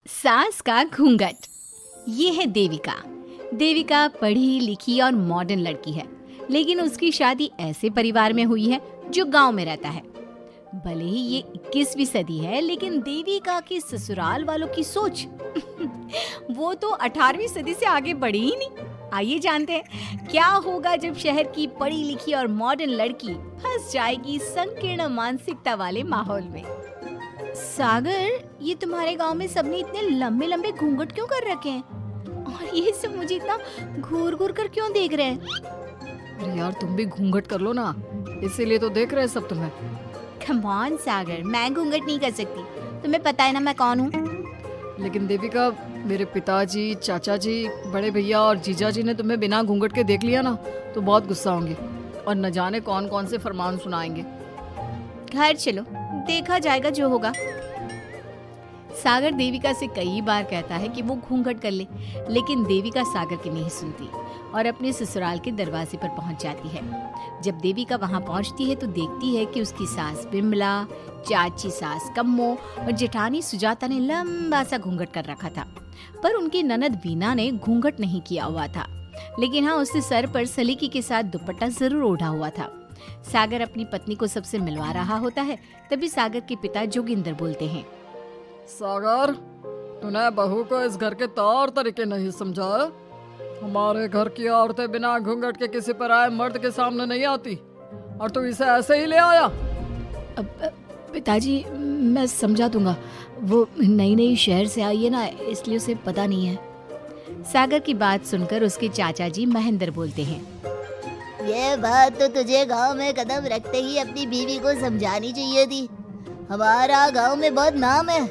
सास का घूंघट। ये है देविका। देविका पढ़ी लिखी और मॉडर्न लड़की है, लेकिन उसकी शादी ऐसे परिवार में हुई है जो गांव में रहता है। भले ही ये 21वीं सदी है, लेकिन देविका की ससुराल वालों की सोच वो तो 18वीं सदी से आगे बढ़ी ही नहीं। आइए जानते हैं क्या होगा जब शहर की पढ़ी लिखी और मॉडर्न लड़की फंस जाएगी संकीर्ण मानसिकता वाले माहौल में। सागर, ये तुम्हारे गांव में सबने इतने लंबे लंबे घूंघट क्यों कर रखे हैं? और ये सब मुझे इतना घूर घूर कर क्यों देख रहे हैं? अरे यार, तुम भी घूंघट कर लो ना, इसीलिए तो देख रहे हैं सब तुम्हें। कम ऑन सागर, मैं घूंघट नहीं कर सकती। तुम्हें पता है ना मैं कौन हूँ। लेकिन देविका, मेरे पिताजी, चाचा जी, बड़े भैया और जीजा जी ने तुम्हें बिना घूंघट के देख लिया ना तो बहुत गुस्सा होंगे और न जाने कौन कौन से फरमान सुनाएंगे। घर चलो, देखा जाएगा जो होगा। सागर देविका से कई बार कहता है कि वो घूंघट कर ले, लेकिन देविका सागर की नहीं सुनती और अपने ससुराल के दरवाजे पर पहुंच जाती है। जब देविका वहां पहुंचती है तो देखती है कि उसकी सास बिमला, चाची सास कम्मो और जेठानी सुजाता ने लंबा सा घूंघट कर रखा था, पर उनकी ननद वीना ने घूंघट नहीं किया हुआ था। लेकिन हाँ, उसने सर पर सलीकी के साथ दुपट्टा जरूर ओढ़ा हुआ था। सागर अपनी पत्नी को सबसे मिलवा रहा होता है, तभी सागर के पिता जोगिंदर बोलते हैं, सागर, तूने बहू को इस घर के तौर तरीके नहीं समझा। हमारे घर की औरतें बिना घूंघट के किसी पर आए मर्द के सामने नहीं आती, और तू इसे ऐसे ही ले आया। पिताजी, मैं समझा दूंगा। वो नई नई शहर से आई है ना, इसलिए उसे पता नहीं है। सागर की बात सुनकर उसके चाचा जी महेंद्र बोलते हैं, ये बात तो तुझे गांव में कदम रखते ही अपनी बीवी को समझानी चाहिए थी। हमारा गांव में बहुत नाम है।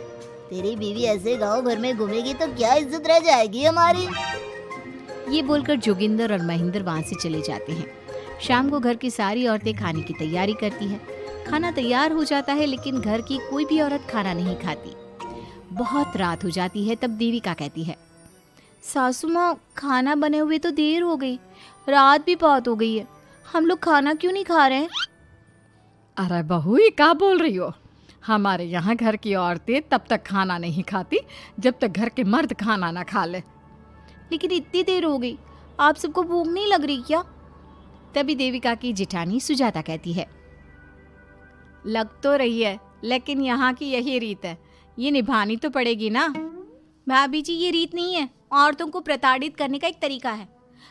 तेरी बीवी ऐसे गांव भर में घूमेगी तो क्या इज्जत रह जाएगी हमारी। ये बोलकर जोगिंदर और महेंद्र वहाँ से चले जाते हैं। शाम को घर की सारी औरतें खाने की तैयारी करती हैं। खाना तैयार हो जाता है, लेकिन घर की कोई भी औरत खाना नहीं खाती। बहुत रात हो जाती है, तब देविका कहती है, सासू माँ, खाना बने हुए तो देर हो गई, रात भी बहुत हो गई है, हम लोग खाना क्यों नहीं खा रहे हैं? अरे बहू, ये क्या बोल रही हो? हमारे यहाँ घर की औरतें तब तक खाना नहीं खाती जब तक घर के मर्द खाना ना खा ले। लेकिन इतनी देर हो गई, आप सबको भूख नहीं लग रही क्या? तभी देविका की जेठानी सुजाता कहती है, लग तो रही है, लेकिन यहाँ की यही रीत है, ये निभानी तो पड़ेगी ना। भाभी जी, ये रीत नहीं है, औरतों को प्रताड़ित करने का एक तरीका है।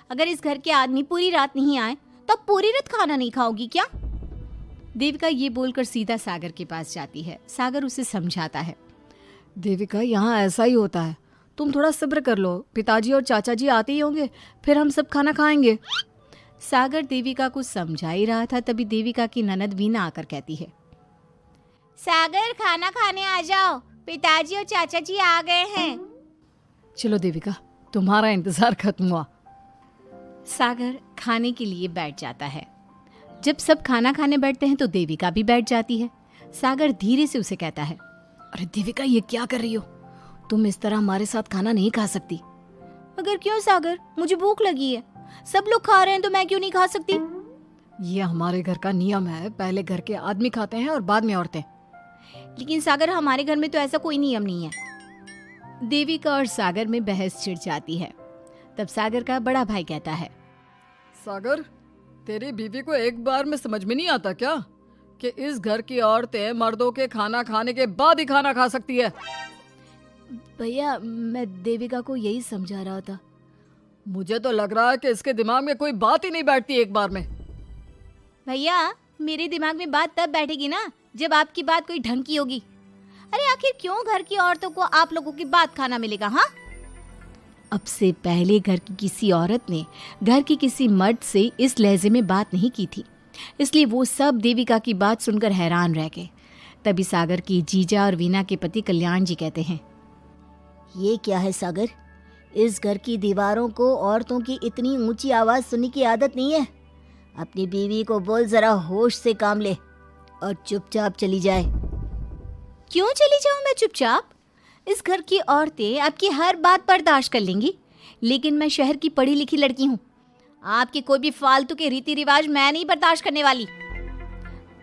अगर इस घर के आदमी पूरी रात नहीं आए तो पूरी रात खाना नहीं खाओगी क्या? देविका ये बोलकर सीधा सागर के पास जाती है। सागर उसे समझाता है, देविका, यहाँ ऐसा ही होता है, तुम थोड़ा सब्र कर लो, पिताजी और चाचा जी आते ही होंगे, फिर हम सब खाना खाएंगे। सागर देविका को समझा ही रहा था, तभी देविका की ननद वीना आकर कहती है, सागर, खाना खाने आ जाओ, पिताजी और चाचा जी आ गए हैं। चलो देविका, तुम्हारा इंतजार खत्म हुआ। सागर खाने के लिए बैठ जाता है। जब सब खाना खाने बैठते हैं तो देविका भी बैठ जाती है। सागर धीरे से उसे कहता है, अरे देविका, ये क्या कर रही हो? तुम इस तरह हमारे साथ खाना नहीं खा सकती। मगर क्यों सागर, मुझे भूख लगी है, सब लोग खा रहे हैं तो मैं क्यों नहीं खा सकती? ये हमारे घर का नियम है, पहले घर के आदमी खाते हैं और बाद में औरतें। लेकिन सागर, हमारे घर में तो ऐसा कोई नियम नहीं है। देविका और सागर में बहस छिड़ जाती है। तब सागर का बड़ा भाई कहता है, सागर, तेरी बीवी को एक बार में समझ में नहीं आता क्या कि इस घर की औरतें मर्दों के खाना खाने के बाद ही खाना खा सकती है? भैया, मैं देविका को यही समझा रहा था। मुझे तो लग रहा है कि इसके दिमाग में कोई बात ही नहीं बैठती एक बार में। भैया, मेरे दिमाग में बात तब बैठेगी ना जब आपकी बात कोई ढंग की होगी। अरे आखिर क्यों घर की औरतों को आप लोगों की बात खाना मिलेगा? हाँ, अब से पहले घर की किसी औरत ने घर की किसी मर्द से इस लहजे में बात नहीं की थी, इसलिए वो सब देविका की बात सुनकर हैरान रह गए। तभी सागर की जीजा और वीना के पति कल्याण जी कहते हैं, ये क्या है सागर, इस घर की दीवारों को औरतों की इतनी ऊंची आवाज सुनने की आदत नहीं है। अपनी बीवी को बोल जरा होश से काम ले और चुपचाप चली जाए। क्यों चली जाऊं मैं चुपचाप? इस घर की औरतें आपकी हर बात बर्दाश्त कर लेंगी, लेकिन मैं शहर की पढ़ी लिखी लड़की हूँ। आपके कोई भी फालतू के रीति रिवाज मैं नहीं बर्दाश्त करने वाली।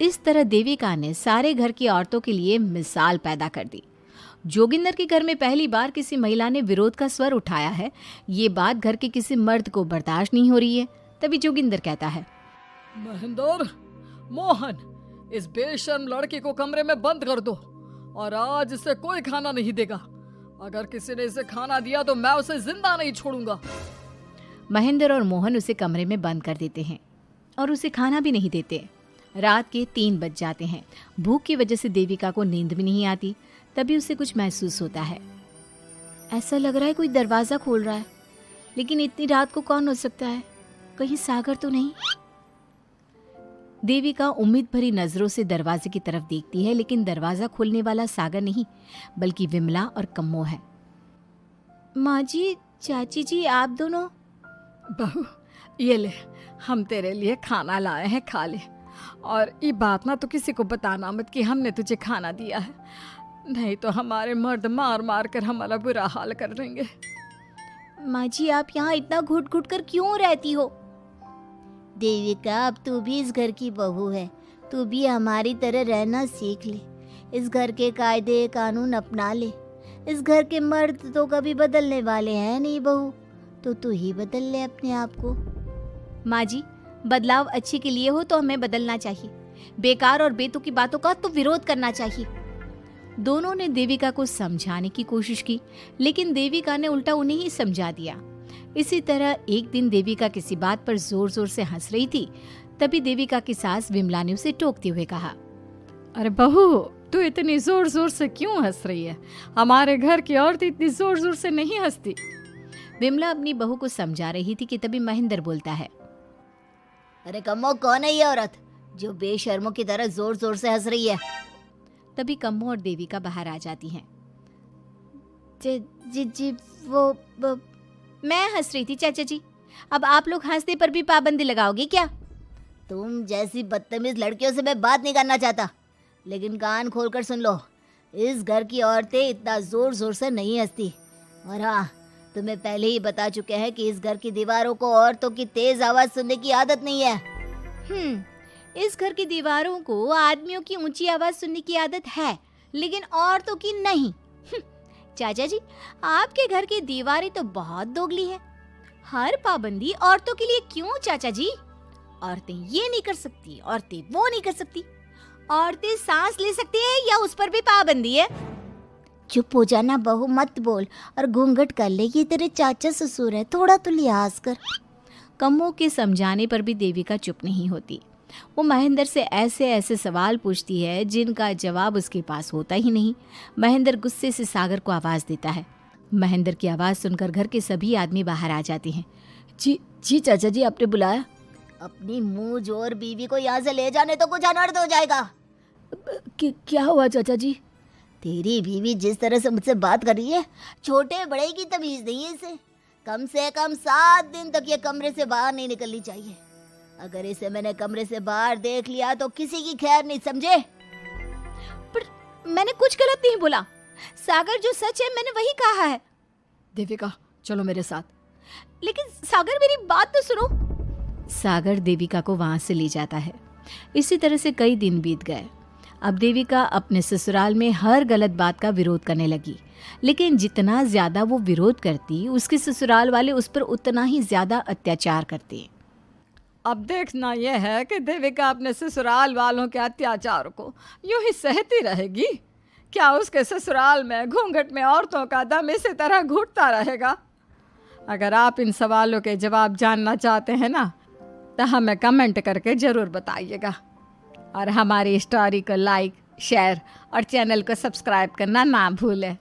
इस तरह देविका ने सारे घर की औरतों के लिए मिसाल पैदा कर दी जोगिंदर के घर में पहली बार किसी महिला ने विरोध का स्वर उठाया है, ये बात घर के किसी मर्द को बर्दाश्त नहीं हो रही है। तभी जोगिंदर कहता है, महेंद्र, मोहन, इस बेशर्म लड़की को कमरे में बंद कर दो और आज इसे कोई खाना नहीं देगा। अगर किसी ने इसे खाना दिया तो मैं उसे जिंदा नहीं छोड़ूंगा। महेंद्र और मोहन उसे कमरे में बंद कर देते हैं और उसे खाना भी नहीं देते। रात के 3 बज जाते हैं। भूख की वजह से देविका को नींद भी नहीं आती। तभी उसे कुछ महसूस होता है। ऐसा लग रहा है कोई दरवाजा खोल रहा है, लेकिन इतनी रात को कौन हो सकता है? कहीं सागर तो नहीं? देविका उम्मीद भरी नजरों से दरवाजे की तरफ देखती है, लेकिन दरवाजा खोलने वाला सागर नहीं बल्कि विमला और कम्मो है। माँ जी, चाची जी, आप दोनों? बहू, ये ले, हम तेरे लिए खाना लाए हैं, खा ले। और ये बात ना तो किसी को बताना मत कि हमने तुझे खाना दिया है, नहीं तो हमारे मर्द मार मार कर हमारा बुरा हाल कर देंगे। माँ जी, आप यहाँ इतना घुट घुट कर क्यों रहती हो? देविका, अब तू भी इस घर की बहू है, तू भी हमारी तरह रहना सीख ले। इस घर के कायदे कानून अपना ले। इस घर के मर्द तो कभी बदलने वाले हैं नहीं बहू, तो तू ही बदल ले अपने आप को। माँ जी, बदलाव अच्छे के लिए हो तो हमें बदलना चाहिए। बेकार और बेतुकी बातों का तो विरोध करना चाहिए। दोनों ने देविका को समझाने की कोशिश की, लेकिन देविका ने उल्टा उन्हें ही समझा दिया। इसी तरह एक दिन देविका किसी बात पर जोर जोर से हंस रही थी। तभी देविका की सास विमला ने उसे टोकते हुए कहा, अरे बहू, तू इतनी जोर जोर से क्यों हंस रही है? हमारे घर की औरत इतनी जोर जोर से नहीं हंसती। विमला अपनी बहू को समझा रही थी कि तभी महेंद्र बोलता है, अरे कम्मो, कौन है ये औरत जो बेशर्मों की तरह जोर जोर से हंस रही है? तभी कम्मो और देविका बाहर आ जाती हैं। जी वो मैं हंस रही थी चाचा जी, अब आप लोग हंसने पर भी पाबंदी लगाओगे क्या? तुम जैसी बदतमीज लड़कियों से मैं बात नहीं करना चाहता, लेकिन कान खोलकर सुन लो, इस घर की औरतें इतना जोर जोर से नहीं हंसती। और हाँ, तुम्हें पहले ही बता चुके हैं कि इस घर की दीवारों को औरतों की तेज आवाज सुनने की आदत नहीं है। इस घर की दीवारों को आदमियों की ऊंची आवाज सुनने की आदत है, लेकिन औरतों की नहीं। चाचा जी, आपके घर की दीवारें तो बहुत दोगली है। हर पाबंदी औरतों के लिए क्यों चाचा जी? औरतें ये नहीं कर सकती, औरतें वो नहीं कर सकती। औरतें सांस ले सकती है या उस पर भी पाबंदी है? चुप हो जाना बहू, मत बोल और घूंघट कर ले। ये तेरे चाचा ससुर है, थोड़ा तो लिहाज कर। कम्मो के समझाने पर भी देविका चुप नहीं होती। वो महेंद्र से ऐसे ऐसे सवाल पूछती है जिनका जवाब उसके पास होता ही नहीं। महेंद्र गुस्से से सागर को आवाज देता है। महेंद्र की आवाज सुनकर घर के सभी आदमी बाहर आ जाते हैं। जी चाचा जी, आपने बुलाया? अपनी मुंह जोर बीवी को यहाँ से ले जाने तो कुछ अनर्थ हो जाएगा। क्या हुआ चाचा जी? तेरी बीवी जिस तरह से मुझसे बात कर रही है, छोटे बड़े की तमीज नहीं है इसे। कम से कम 7 दिन तक ये कमरे से बाहर नहीं निकलनी चाहिए। अगर इसे मैंने कमरे से बाहर देख लिया तो किसी की खैर नहीं, समझे? पर मैंने कुछ गलत नहीं बोला। सागर, जो सच है मैंने वही कहा है। देविका, चलो मेरे साथ। लेकिन सागर, मेरी बात तो सुनो। सागर देविका को वहां से ले जाता है। इसी तरह से कई दिन बीत गए। अब देविका अपने ससुराल में हर गलत बात का विरोध करने लगी, लेकिन जितना ज्यादा वो विरोध करती, उसके ससुराल वाले उस पर उतना ही ज्यादा अत्याचार करते। अब देखना यह है कि देविका अपने ससुराल वालों के अत्याचार को यूं ही सहती रहेगी। क्या उसके ससुराल में घूंघट में औरतों का दम इसी तरह घुटता रहेगा? अगर आप इन सवालों के जवाब जानना चाहते हैं ना, तो हमें कमेंट करके ज़रूर बताइएगा। और हमारी स्टोरी को लाइक, शेयर और चैनल को सब्सक्राइब करना ना भूलें।